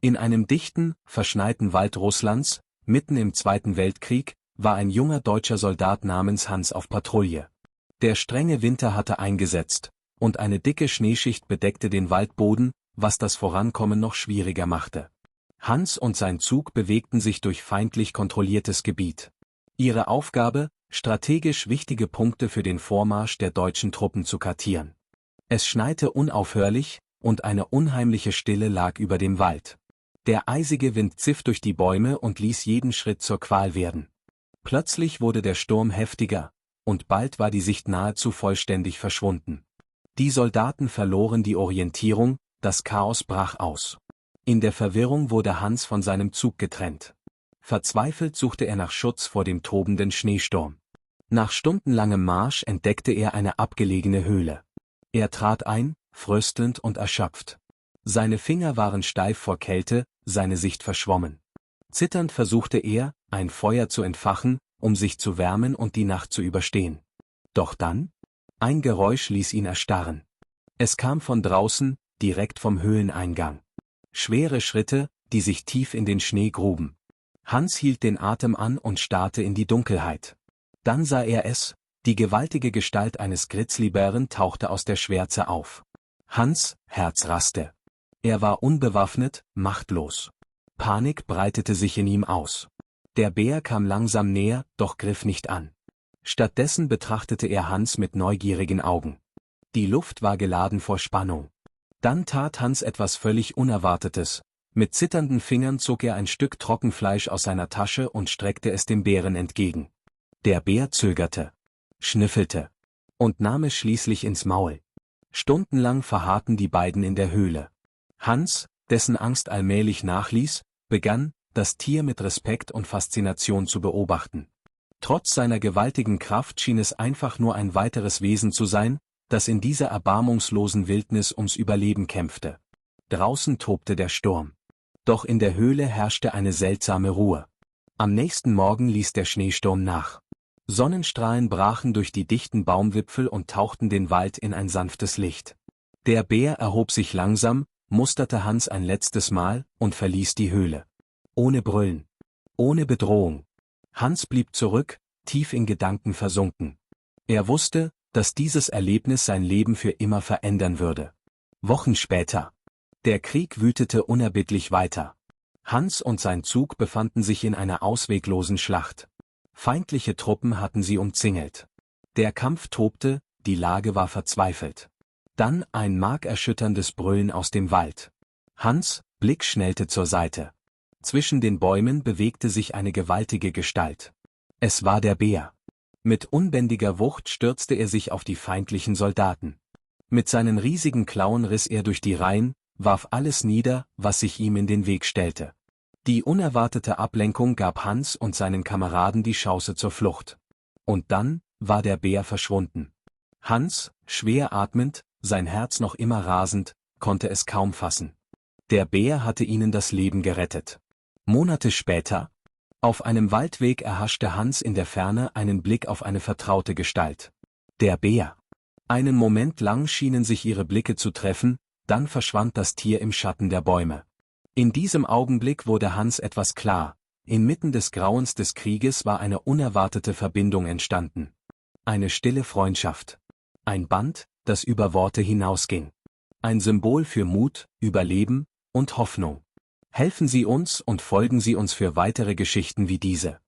In einem dichten, verschneiten Wald Russlands, mitten im Zweiten Weltkrieg, war ein junger deutscher Soldat namens Hans auf Patrouille. Der strenge Winter hatte eingesetzt, und eine dicke Schneeschicht bedeckte den Waldboden, was das Vorankommen noch schwieriger machte. Hans und sein Zug bewegten sich durch feindlich kontrolliertes Gebiet. Ihre Aufgabe, strategisch wichtige Punkte für den Vormarsch der deutschen Truppen zu kartieren. Es schneite unaufhörlich, und eine unheimliche Stille lag über dem Wald. Der eisige Wind pfiff durch die Bäume und ließ jeden Schritt zur Qual werden. Plötzlich wurde der Sturm heftiger, und bald war die Sicht nahezu vollständig verschwunden. Die Soldaten verloren die Orientierung, das Chaos brach aus. In der Verwirrung wurde Hans von seinem Zug getrennt. Verzweifelt suchte er nach Schutz vor dem tobenden Schneesturm. Nach stundenlangem Marsch entdeckte er eine abgelegene Höhle. Er trat ein, fröstelnd und erschöpft. Seine Finger waren steif vor Kälte, seine Sicht verschwommen. Zitternd versuchte er, ein Feuer zu entfachen, um sich zu wärmen und die Nacht zu überstehen. Doch dann? Ein Geräusch ließ ihn erstarren. Es kam von draußen, direkt vom Höhleneingang. Schwere Schritte, die sich tief in den Schnee gruben. Hans hielt den Atem an und starrte in die Dunkelheit. Dann sah er es, die gewaltige Gestalt eines Grizzlybären tauchte aus der Schwärze auf. Hans' Herz raste. Er war unbewaffnet, machtlos. Panik breitete sich in ihm aus. Der Bär kam langsam näher, doch griff nicht an. Stattdessen betrachtete er Hans mit neugierigen Augen. Die Luft war geladen vor Spannung. Dann tat Hans etwas völlig Unerwartetes. Mit zitternden Fingern zog er ein Stück Trockenfleisch aus seiner Tasche und streckte es dem Bären entgegen. Der Bär zögerte, schnüffelte und nahm es schließlich ins Maul. Stundenlang verharrten die beiden in der Höhle. Hans, dessen Angst allmählich nachließ, begann, das Tier mit Respekt und Faszination zu beobachten. Trotz seiner gewaltigen Kraft schien es einfach nur ein weiteres Wesen zu sein, das in dieser erbarmungslosen Wildnis ums Überleben kämpfte. Draußen tobte der Sturm. Doch in der Höhle herrschte eine seltsame Ruhe. Am nächsten Morgen ließ der Schneesturm nach. Sonnenstrahlen brachen durch die dichten Baumwipfel und tauchten den Wald in ein sanftes Licht. Der Bär erhob sich langsam, musterte Hans ein letztes Mal und verließ die Höhle. Ohne Brüllen. Ohne Bedrohung. Hans blieb zurück, tief in Gedanken versunken. Er wusste, dass dieses Erlebnis sein Leben für immer verändern würde. Wochen später. Der Krieg wütete unerbittlich weiter. Hans und sein Zug befanden sich in einer ausweglosen Schlacht. Feindliche Truppen hatten sie umzingelt. Der Kampf tobte, die Lage war verzweifelt. Dann ein markerschütterndes Brüllen aus dem Wald. Hans' Blick schnellte zur Seite. Zwischen den Bäumen bewegte sich eine gewaltige Gestalt. Es war der Bär. Mit unbändiger Wucht stürzte er sich auf die feindlichen Soldaten. Mit seinen riesigen Klauen riss er durch die Reihen, warf alles nieder, was sich ihm in den Weg stellte. Die unerwartete Ablenkung gab Hans und seinen Kameraden die Chance zur Flucht. Und dann war der Bär verschwunden. Hans, schwer atmend, sein Herz noch immer rasend, konnte es kaum fassen. Der Bär hatte ihnen das Leben gerettet. Monate später. Auf einem Waldweg erhaschte Hans in der Ferne einen Blick auf eine vertraute Gestalt. Der Bär. Einen Moment lang schienen sich ihre Blicke zu treffen, dann verschwand das Tier im Schatten der Bäume. In diesem Augenblick wurde Hans etwas klar: Inmitten des Grauens des Krieges war eine unerwartete Verbindung entstanden. Eine stille Freundschaft. Ein Band, das über Worte hinausging. Ein Symbol für Mut, Überleben und Hoffnung. Helfen Sie uns und folgen Sie uns für weitere Geschichten wie diese.